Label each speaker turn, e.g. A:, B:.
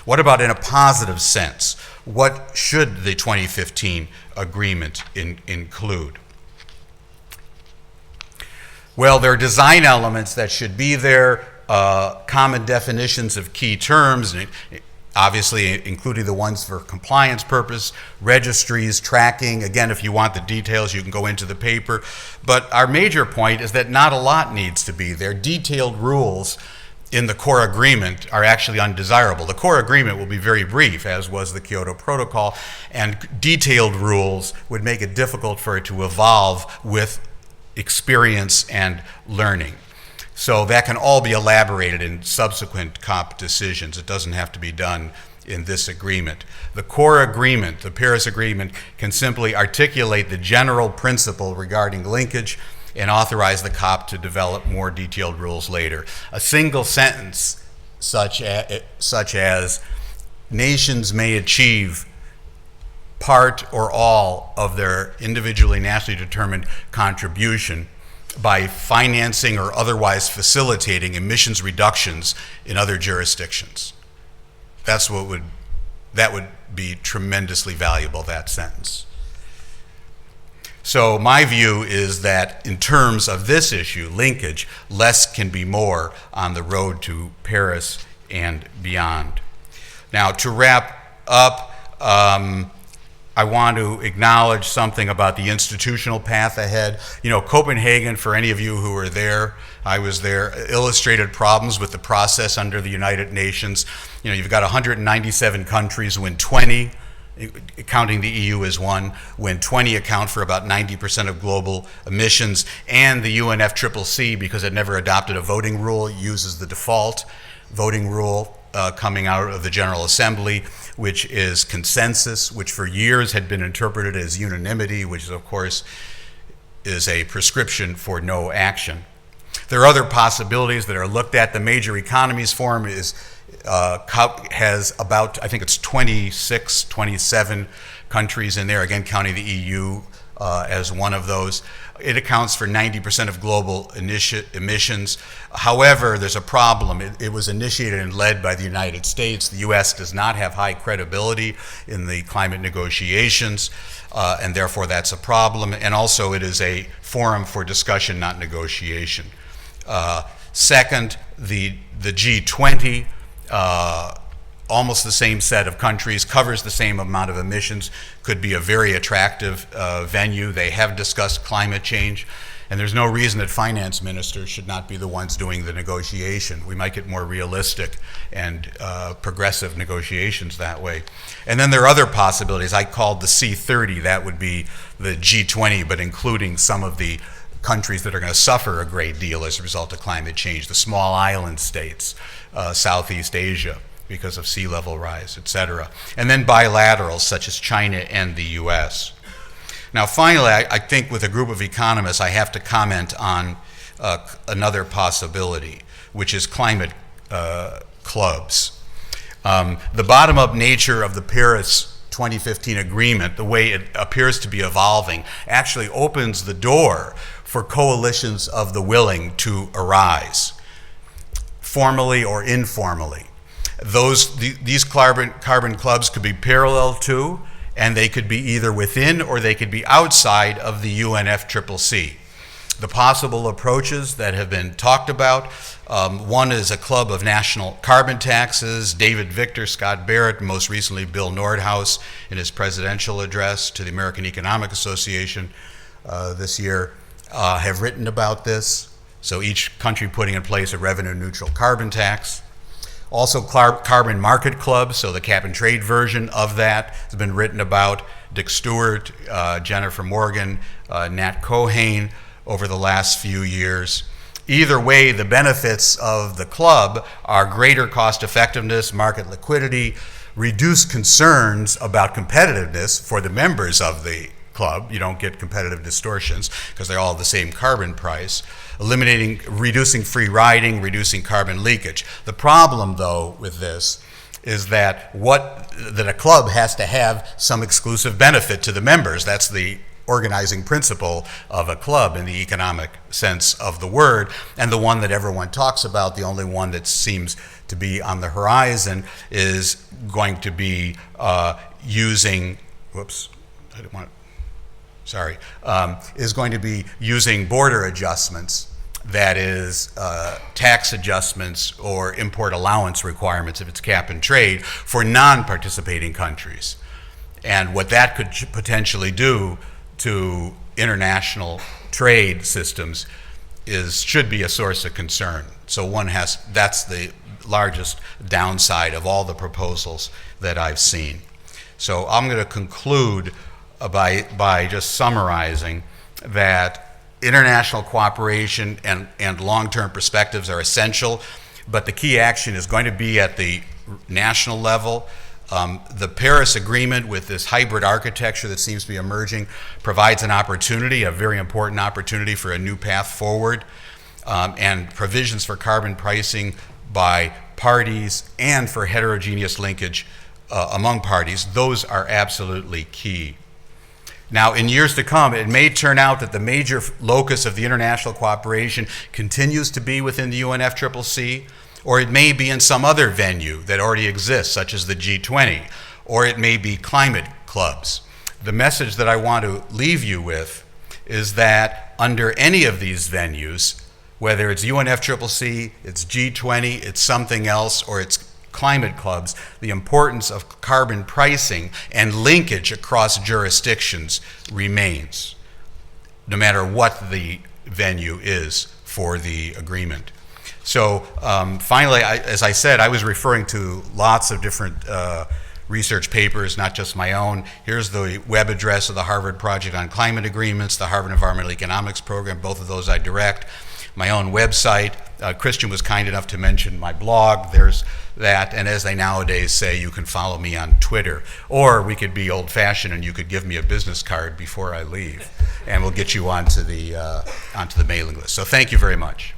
A: What about in a positive sense? What should the 2015 agreement include? Well, there are design elements that should be there, common definitions of key terms, obviously including the ones for compliance purpose, registries, tracking. Again, if you want the details, you can go into the paper. But our major point is that not a lot needs to be there. Detailed rules in the core agreement are actually undesirable. The core agreement will be very brief, as was the Kyoto Protocol, and detailed rules would make it difficult for it to evolve with experience and learning. So that can all be elaborated in subsequent COP decisions. It doesn't have to be done in this agreement. The core agreement, the Paris Agreement, can simply articulate the general principle regarding linkage and authorize the COP to develop more detailed rules later. A single sentence such as nations may achieve part or all of their individually nationally determined contribution by financing or otherwise facilitating emissions reductions in other jurisdictions. That would be tremendously valuable, that sentence. So my view is that in terms of this issue, linkage, less can be more on the road to Paris and beyond. Now, to wrap up, I want to acknowledge something about the institutional path ahead. You know, Copenhagen, for any of you who were there, I was there, illustrated problems with the process under the United Nations. You know, you've got 197 countries when 20, counting the EU as one, when 20 account for about 90% of global emissions, and the UNFCCC, because it never adopted a voting rule, uses the default voting rule coming out of the General Assembly, which is consensus, which for years had been interpreted as unanimity, which of course is a prescription for no action. There are other possibilities that are looked at. The Major Economies Forum has about, I think it's 26, 27 countries in there, again counting the EU as one of those. It accounts for 90% of global emissions. However, there's a problem. It was initiated and led by the United States. The US does not have high credibility in the climate negotiations, and therefore that's a problem. And also it is a forum for discussion, not negotiation. Second, the G20, almost the same set of countries, covers the same amount of emissions, could be a very attractive venue. They have discussed climate change, and there's no reason that finance ministers should not be the ones doing the negotiation. We might get more realistic and progressive negotiations that way. And then there are other possibilities. I called the C30, that would be the G20, but including some of the countries that are going to suffer a great deal as a result of climate change, the small island states, Southeast Asia, because of sea level rise, et cetera. And then bilaterals, such as China and the US. Now, finally, I think with a group of economists, I have to comment on another possibility, which is climate clubs. The bottom-up nature of the Paris 2015 agreement, the way it appears to be evolving, actually opens the door for coalitions of the willing to arise, formally or informally. These carbon clubs could be parallel to, and they could be either within or they could be outside of the UNFCCC. The possible approaches that have been talked about, one is a club of national carbon taxes. David Victor, Scott Barrett, and most recently Bill Nordhaus in his presidential address to the American Economic Association this year have written about this. So each country putting in place a revenue-neutral carbon tax. Also carbon market clubs, so the cap and trade version of that has been written about. Dick Stewart, Jennifer Morgan, Nat Cohane over the last few years. Either way, the benefits of the club are greater cost effectiveness, market liquidity, reduced concerns about competitiveness for the members of the club. You don't get competitive distortions because they're all the same carbon price. Reducing free riding, reducing carbon leakage. The problem, though, with this is that a club has to have some exclusive benefit to the members. That's the organizing principle of a club in the economic sense of the word, and the one that everyone talks about, the only one that seems to be on the horizon, is going to be using border adjustments, that is, tax adjustments or import allowance requirements if it's cap and trade for non-participating countries. And what that could potentially do to international trade systems should be a source of concern. So that's the largest downside of all the proposals that I've seen. So I'm going to conclude by just summarizing that international cooperation and long-term perspectives are essential, but the key action is going to be at the national level. The Paris Agreement, with this hybrid architecture that seems to be emerging, provides an opportunity, a very important opportunity for a new path forward, and provisions for carbon pricing by parties and for heterogeneous linkage among parties. Those are absolutely key. Now, in years to come, it may turn out that the major locus of the international cooperation continues to be within the UNFCCC, or it may be in some other venue that already exists, such as the G20, or it may be climate clubs. The message that I want to leave you with is that under any of these venues, whether it's UNFCCC, it's G20, it's something else, or it's climate clubs, the importance of carbon pricing and linkage across jurisdictions remains, no matter what the venue is for the agreement. So finally, as I said, I was referring to lots of different research papers, not just my own. Here's the web address of the Harvard Project on Climate Agreements, the Harvard Environmental Economics Program, both of those I direct. My own website. Christian was kind enough to mention my blog. There's that, and as they nowadays say, you can follow me on Twitter. Or we could be old-fashioned and you could give me a business card before I leave, and we'll get you onto the mailing list. So thank you very much.